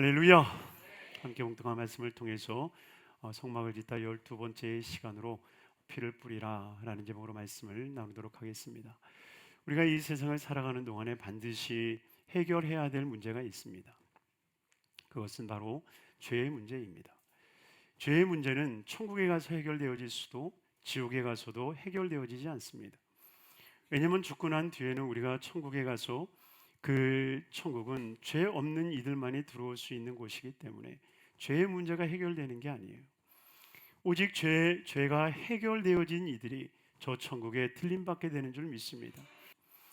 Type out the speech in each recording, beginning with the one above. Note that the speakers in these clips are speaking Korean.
할렐루야. 함께 봉독한 말씀을 통해서 성막을 짓다 12번째 시간으로 피를 뿌리라 라는 제목으로 말씀을 나누도록 하겠습니다. 우리가 이 세상을 살아가는 동안에 반드시 해결해야 될 문제가 있습니다. 그것은 바로 죄의 문제입니다. 죄의 문제는 천국에 가서 해결되어질 수도 지옥에 가서도 해결되어지지 않습니다. 왜냐하면 죽고 난 뒤에는 우리가 천국에 가서 그 천국은 죄 없는 이들만이 들어올 수 있는 곳이기 때문에 죄의 문제가 해결되는 게 아니에요. 오직 죄가 해결되어진 이들이 저 천국에 들림받게 되는 줄 믿습니다.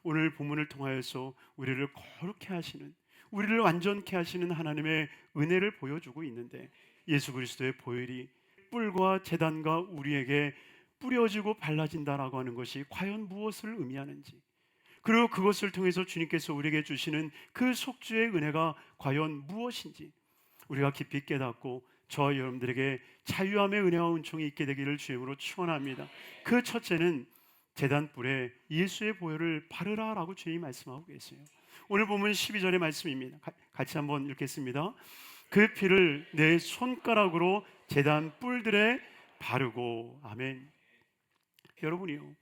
오늘 본문을 통하여서 우리를 거룩해 하시는, 우리를 완전케 하시는 하나님의 은혜를 보여주고 있는데, 예수 그리스도의 보혈이 뿔과 제단과 우리에게 뿌려지고 발라진다라고 하는 것이 과연 무엇을 의미하는지, 그리고 그것을 통해서 주님께서 우리에게 주시는 그 속죄의 은혜가 과연 무엇인지 우리가 깊이 깨닫고 저와 여러분들에게 자유함의 은혜와 은총이 있게 되기를 주님으로 축원합니다. 그 첫째는 제단불에 예수의 보혈을 바르라 라고 주님이 말씀하고 계세요. 오늘 보면 12절의 말씀입니다. 같이 한번 읽겠습니다. 그 피를 내 손가락으로 제단 뿔들에 바르고. 아멘. 여러분이요,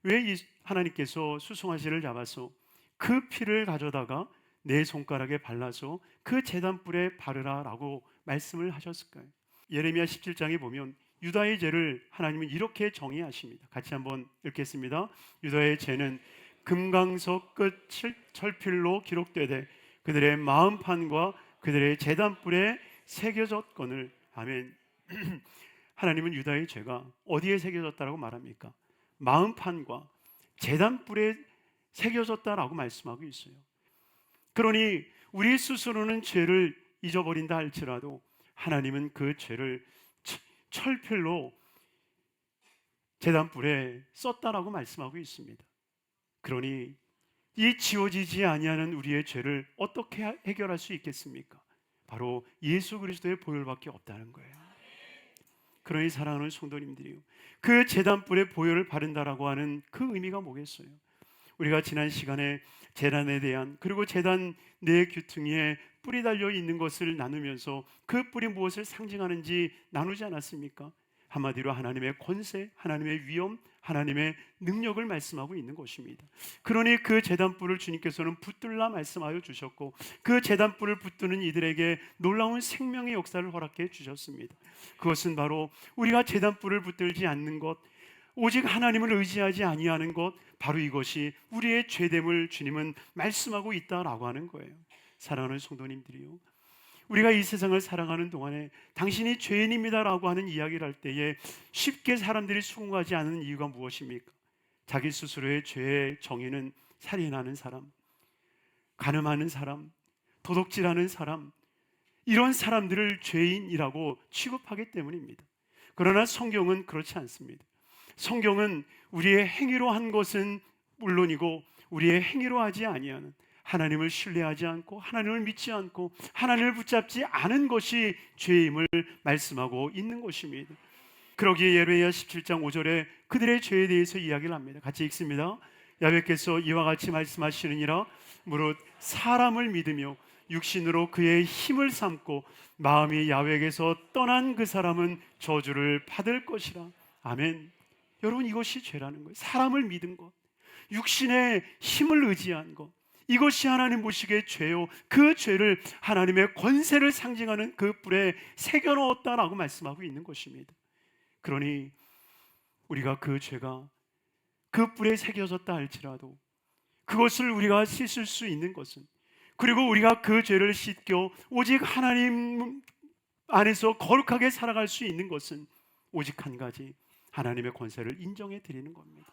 왜 하나님께서 수송아지를 잡아서 그 피를 가져다가 내 손가락에 발라서 그 제단불에 바르라 라고 말씀을 하셨을까요? 예레미야 17장에 보면 유다의 죄를 하나님은 이렇게 정의하십니다. 같이 한번 읽겠습니다. 유다의 죄는 금강석 끝 철필로 기록되되 그들의 마음판과 그들의 제단불에 새겨졌거늘. 아멘. 하나님은 유다의 죄가 어디에 새겨졌다라고 말합니까? 마음판과 제단불에 새겨졌다라고 말씀하고 있어요. 그러니 우리 스스로는 죄를 잊어버린다 할지라도 하나님은 그 죄를 철필로 제단불에 썼다라고 말씀하고 있습니다. 그러니 이 지워지지 아니하는 우리의 죄를 어떻게 해결할 수 있겠습니까? 바로 예수 그리스도의 보혈밖에 없다는 거예요. 그러니 사랑하는 성도님들이요, 그 제단불에 보혈을 바른다라고 하는 그 의미가 뭐겠어요? 우리가 지난 시간에 제단에 대한, 그리고 제단 네 귀퉁이에 뿔이 달려 있는 것을 나누면서 그 뿔이 무엇을 상징하는지 나누지 않았습니까? 한마디로 하나님의 권세, 하나님의 위엄, 하나님의 능력을 말씀하고 있는 것입니다. 그러니 그 제단불을 주님께서는 붙들라 말씀하여 주셨고, 그 제단불을 붙드는 이들에게 놀라운 생명의 역사를 허락해 주셨습니다. 그것은 바로 우리가 제단불을 붙들지 않는 것, 오직 하나님을 의지하지 아니하는 것, 바로 이것이 우리의 죄됨을 주님은 말씀하고 있다라고 하는 거예요. 사랑하는 성도님들이요, 우리가 이 세상을 살아가는 동안에 당신이 죄인입니다라고 하는 이야기를 할 때에 쉽게 사람들이 수긍하지 않는 이유가 무엇입니까? 자기 스스로의 죄의 정의는 살인하는 사람, 간음하는 사람, 도둑질하는 사람, 이런 사람들을 죄인이라고 취급하기 때문입니다. 그러나 성경은 그렇지 않습니다. 성경은 우리의 행위로 한 것은 물론이고 우리의 행위로 하지 아니하는, 하나님을 신뢰하지 않고 하나님을 믿지 않고 하나님을 붙잡지 않은 것이 죄임을 말씀하고 있는 것입니다. 그러기에 예레미야 17장 5절에 그들의 죄에 대해서 이야기를 합니다. 같이 읽습니다. 야훼께서 이와 같이 말씀하시느니라. 무릇 사람을 믿으며 육신으로 그의 힘을 삼고 마음이 야훼에게서 떠난 그 사람은 저주를 받을 것이라. 아멘. 여러분, 이것이 죄라는 거예요. 사람을 믿은 것, 육신의 힘을 의지한 것, 이것이 하나님 보시기에 죄요, 그 죄를 하나님의 권세를 상징하는 그 뿔에 새겨 넣었다라고 말씀하고 있는 것입니다. 그러니 우리가 그 죄가 그 뿔에 새겨졌다 할지라도 그것을 우리가 씻을 수 있는 것은, 그리고 우리가 그 죄를 씻겨 오직 하나님 안에서 거룩하게 살아갈 수 있는 것은 오직 한 가지, 하나님의 권세를 인정해 드리는 겁니다.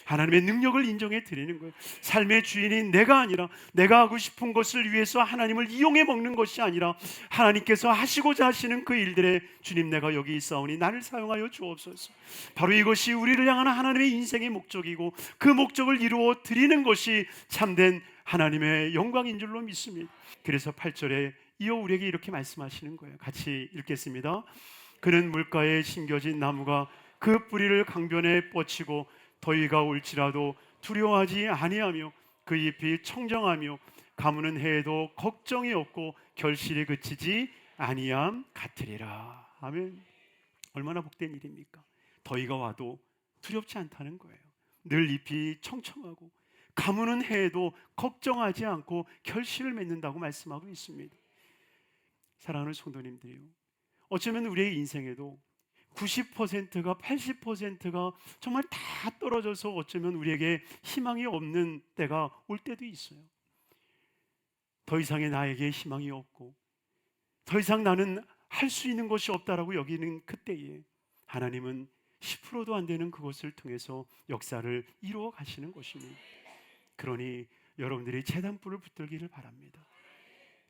하나님의 능력을 인정해 드리는 거예요. 삶의 주인이 내가 아니라, 내가 하고 싶은 것을 위해서 하나님을 이용해 먹는 것이 아니라 하나님께서 하시고자 하시는 그 일들에 주님, 내가 여기 있사오니 나를 사용하여 주옵소서. 바로 이것이 우리를 향한 하나님의 인생의 목적이고, 그 목적을 이루어 드리는 것이 참된 하나님의 영광인 줄로 믿습니다. 그래서 8절에 이어 우리에게 이렇게 말씀하시는 거예요. 같이 읽겠습니다. 그는 물가에 심겨진 나무가 그 뿌리를 강변에 뻗치고 더위가 올지라도 두려워하지 아니하며 그 잎이 청정하며 가무는 해에도 걱정이 없고 결실이 그치지 아니함 같으리라. 아멘. 얼마나 복된 일입니까? 더위가 와도 두렵지 않다는 거예요. 늘 잎이 청청하고 가무는 해에도 걱정하지 않고 결실을 맺는다고 말씀하고 있습니다. 사랑하는 성도님들이요, 어쩌면 우리의 인생에도 90%가 80%가 정말 다 떨어져서 어쩌면 우리에게 희망이 없는 때가 올 때도 있어요. 더 이상의 나에게 희망이 없고 더 이상 나는 할 수 있는 것이 없다라고 여기는 그때에 하나님은 10%도 안 되는 그것을 통해서 역사를 이루어 가시는 것입니다. 그러니 여러분들이 제단불을 붙들기를 바랍니다.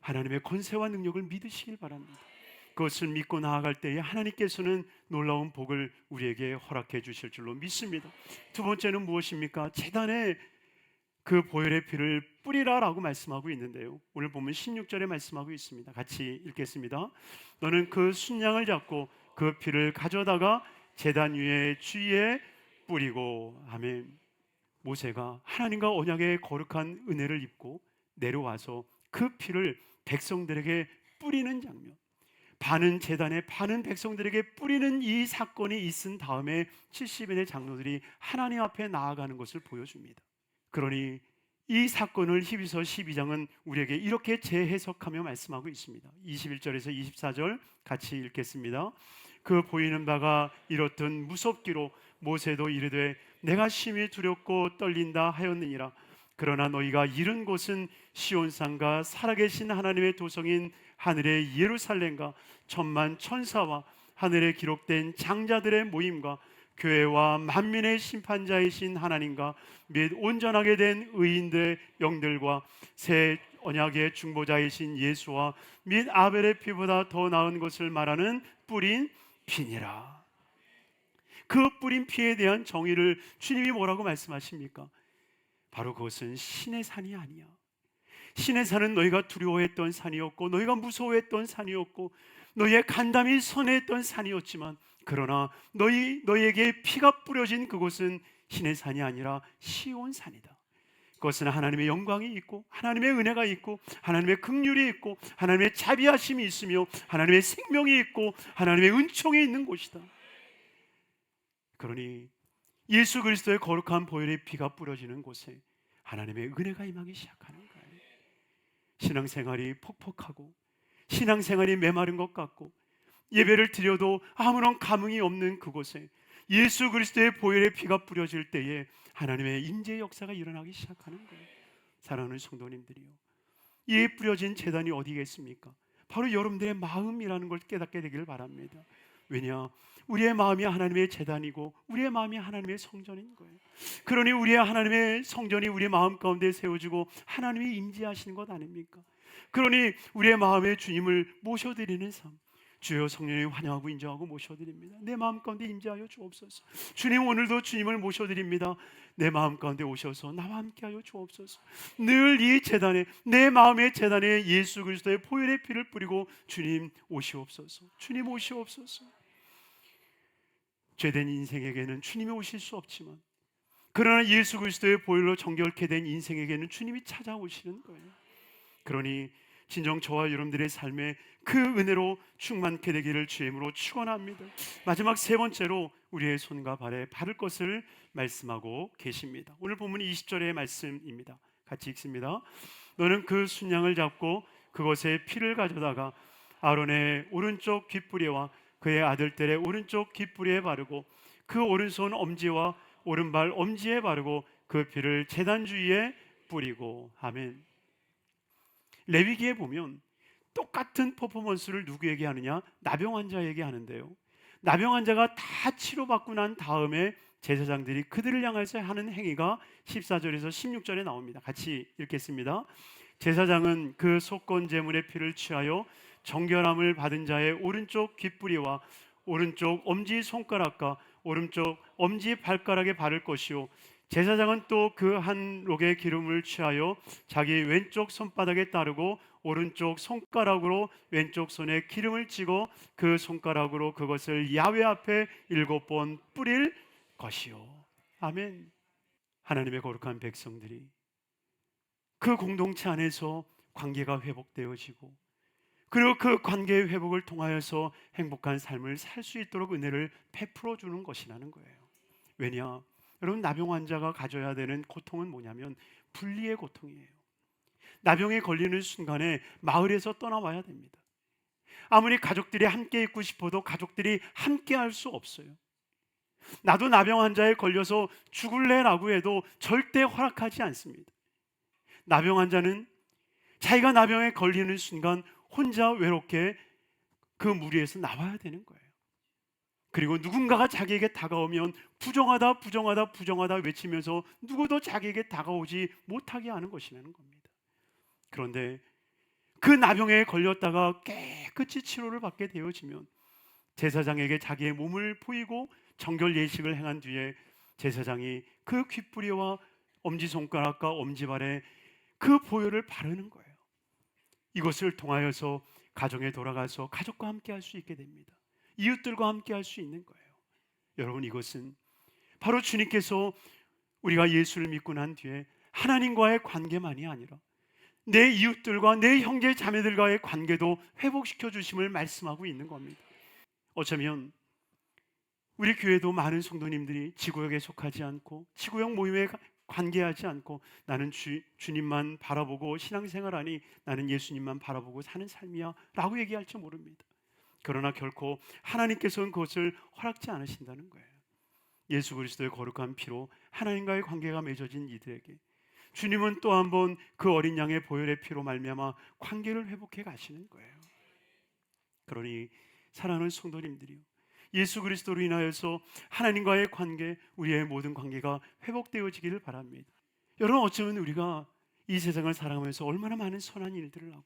하나님의 권세와 능력을 믿으시길 바랍니다. 그것을 믿고 나아갈 때에 하나님께서는 놀라운 복을 우리에게 허락해 주실 줄로 믿습니다. 두 번째는 무엇입니까? 제단에 그 보혈의 피를 뿌리라라고 말씀하고 있는데요, 오늘 보면 16절에 말씀하고 있습니다. 같이 읽겠습니다. 너는 그 순양을 잡고 그 피를 가져다가 제단 위에 주위에 뿌리고. 아멘. 모세가 하나님과 언약의 거룩한 은혜를 입고 내려와서 그 피를 백성들에게 뿌리는 장면, 반은 제단에 반은 백성들에게 뿌리는 이 사건이 있은 다음에 70인의 장로들이 하나님 앞에 나아가는 것을 보여줍니다. 그러니 이 사건을 히브리서 12장은 우리에게 이렇게 재해석하며 말씀하고 있습니다. 21절에서 24절 같이 읽겠습니다. 그 보이는 바가 이렇듯 무섭기로 모세도 이르되 내가 심히 두렵고 떨린다 하였느니라. 그러나 너희가 이른 곳은 시온산과 살아계신 하나님의 도성인 하늘의 예루살렘과 천만 천사와 하늘에 기록된 장자들의 모임과 교회와 만민의 심판자이신 하나님과 및 온전하게 된 의인들의 영들과 새 언약의 중보자이신 예수와 및 아벨의 피보다 더 나은 것을 말하는 뿌린 피니라. 그 뿌린 피에 대한 정의를 주님이 뭐라고 말씀하십니까? 바로 그것은 신의 산이 아니야. 신의 산은 너희가 두려워했던 산이었고 너희가 무서워했던 산이었고 너희의 간담이 선회했던 산이었지만, 그러나 너희에게 피가 뿌려진 그곳은 신의 산이 아니라 시온산이다. 그것은 하나님의 영광이 있고 하나님의 은혜가 있고 하나님의 긍휼이 있고 하나님의 자비하심이 있으며 하나님의 생명이 있고 하나님의 은총이 있는 곳이다. 그러니 예수 그리스도의 거룩한 보혈의 피가 뿌려지는 곳에 하나님의 은혜가 임하기 시작하는 거예요. 신앙생활이 퍽퍽하고 신앙생활이 메마른 것 같고 예배를 드려도 아무런 감흥이 없는 그곳에 예수 그리스도의 보혈의 피가 뿌려질 때에 하나님의 임재의 역사가 일어나기 시작하는 거예요. 사랑하는 성도님들이요, 이 뿌려진 제단이 어디겠습니까? 바로 여러분들의 마음이라는 걸 깨닫게 되기를 바랍니다. 왜냐? 우리의 마음이 하나님의 제단이고 우리의 마음이 하나님의 성전인 거예요. 그러니 우리의 하나님의 성전이 우리의 마음 가운데 세워지고 하나님이 임재하시는 것 아닙니까? 그러니 우리의 마음에 주님을 모셔드리는 삶, 주여 성령님 환영하고 인정하고 모셔드립니다. 내 마음 가운데 임재하여 주옵소서. 주님, 오늘도 주님을 모셔드립니다. 내 마음 가운데 오셔서 나와 함께하여 주옵소서. 늘 이 제단에, 내 마음의 제단에 예수 그리스도의 보혈의 피를 뿌리고 주님 오시옵소서. 주님 오시옵소서. 죄된 인생에게는 주님이 오실 수 없지만, 그러나 예수 그리스도의 보혈로 정결케 된 인생에게는 주님이 찾아오시는 거예요. 그러니 진정 저와 여러분들의 삶에 그 은혜로 충만케 되기를 주의 이름으로 축원합니다. 마지막 세 번째로 우리의 손과 발에 바를 것을 말씀하고 계십니다. 오늘 본문 20절의 말씀입니다. 같이 읽습니다. 너는 그 순양을 잡고 그것에 피를 가져다가 아론의 오른쪽 귓부리와 그의 아들들의 오른쪽 귓부리에 바르고 그 오른손 엄지와 오른발 엄지에 바르고 그 피를 제단 주위에 뿌리고. 아멘. 레위기에 보면 똑같은 퍼포먼스를 누구에게 하느냐? 나병 환자에게 하는데요, 나병 환자가 다 치료받고 난 다음에 제사장들이 그들을 향해서 하는 행위가 14절에서 16절에 나옵니다. 같이 읽겠습니다. 제사장은 그 속건 제물의 피를 취하여 정결함을 받은 자의 오른쪽 귓부리와 오른쪽 엄지 손가락과 오른쪽 엄지 발가락에 바를 것이요, 제사장은 또 그 한 록의 기름을 취하여 자기 왼쪽 손바닥에 따르고 오른쪽 손가락으로 왼쪽 손에 기름을 찌고 그 손가락으로 그것을 야훼 앞에 7번 뿌릴 것이요. 아멘. 하나님의 거룩한 백성들이 그 공동체 안에서 관계가 회복되어지고 그리고 그 관계의 회복을 통하여서 행복한 삶을 살 수 있도록 은혜를 베풀어 주는 것이라는 거예요. 왜냐? 여러분, 나병 환자가 가져야 되는 고통은 뭐냐면 분리의 고통이에요. 나병에 걸리는 순간에 마을에서 떠나와야 됩니다. 아무리 가족들이 함께 있고 싶어도 가족들이 함께 할 수 없어요. 나도 나병 환자에 걸려서 죽을래라고 해도 절대 허락하지 않습니다. 나병 환자는 자기가 나병에 걸리는 순간 혼자 외롭게 그 무리에서 나와야 되는 거예요. 그리고 누군가가 자기에게 다가오면 부정하다, 부정하다, 부정하다 외치면서 누구도 자기에게 다가오지 못하게 하는 것이라는 겁니다. 그런데 그 나병에 걸렸다가 깨끗이 치료를 받게 되어지면 제사장에게 자기의 몸을 보이고 정결 예식을 행한 뒤에 제사장이 그 귓부리와 엄지손가락과 엄지발에 그 보혈을 바르는 거예요. 이것을 통하여서 가정에 돌아가서 가족과 함께 할 수 있게 됩니다. 이웃들과 함께 할 수 있는 거예요. 여러분, 이것은 바로 주님께서 우리가 예수를 믿고 난 뒤에 하나님과의 관계만이 아니라 내 이웃들과 내 형제 자매들과의 관계도 회복시켜 주심을 말씀하고 있는 겁니다. 어쩌면 우리 교회도 많은 성도님들이 지구역에 속하지 않고 지구역 모임에 관계하지 않고 나는 주님만 바라보고 신앙생활하니 나는 예수님만 바라보고 사는 삶이야 라고 얘기할지 모릅니다. 그러나 결코 하나님께서는 그것을 허락지 않으신다는 거예요. 예수 그리스도의 거룩한 피로 하나님과의 관계가 맺어진 이들에게 주님은 또 한 번 그 어린 양의 보혈의 피로 말미암아 관계를 회복해 가시는 거예요. 그러니 사랑하는 성도님들이요, 예수 그리스도로 인하여서 하나님과의 관계, 우리의 모든 관계가 회복되어지기를 바랍니다. 여러분, 어쩌면 우리가 이 세상을 살아가면서 얼마나 많은 선한 일들을 하고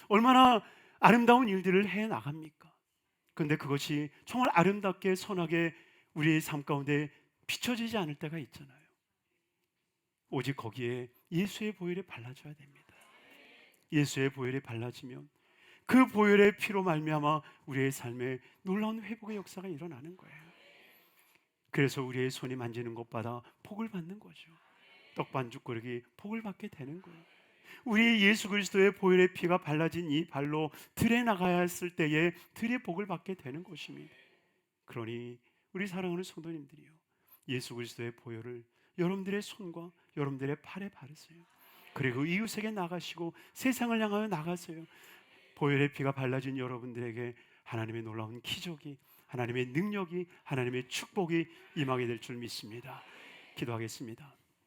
얼마나 아름다운 일들을 해 나갑니까? 그런데 그것이 정말 아름답게 선하게 우리의 삶 가운데 비춰지지 않을 때가 있잖아요. 오직 거기에 예수의 보혈이 발라져야 됩니다. 예수의 보혈이 발라지면 그 보혈의 피로 말미암아 우리의 삶에 놀라운 회복의 역사가 일어나는 거예요. 그래서 우리의 손이 만지는 것마다 복을 받는 거죠. 떡반죽거리기 복을 받게 되는 거예요. 우리 예수 그리스도의 보혈의 피가 발라진 이 발로 들에 나가야 했을 때에 들의 복을 받게 되는 것입니다. 그러니 우리 사랑하는 성도님들이요, 예수 그리스도의 보혈을 여러분들의 손과 여러분들의 팔에 바르세요. 그리고 이웃에게 나가시고 세상을 향하여 나가세요. 보혈의 피가 발라진 여러분들에게 하나님의 놀라운 기적이, 하나님의 능력이, 하나님의 축복이 임하게 될 줄 믿습니다. 기도하겠습니다.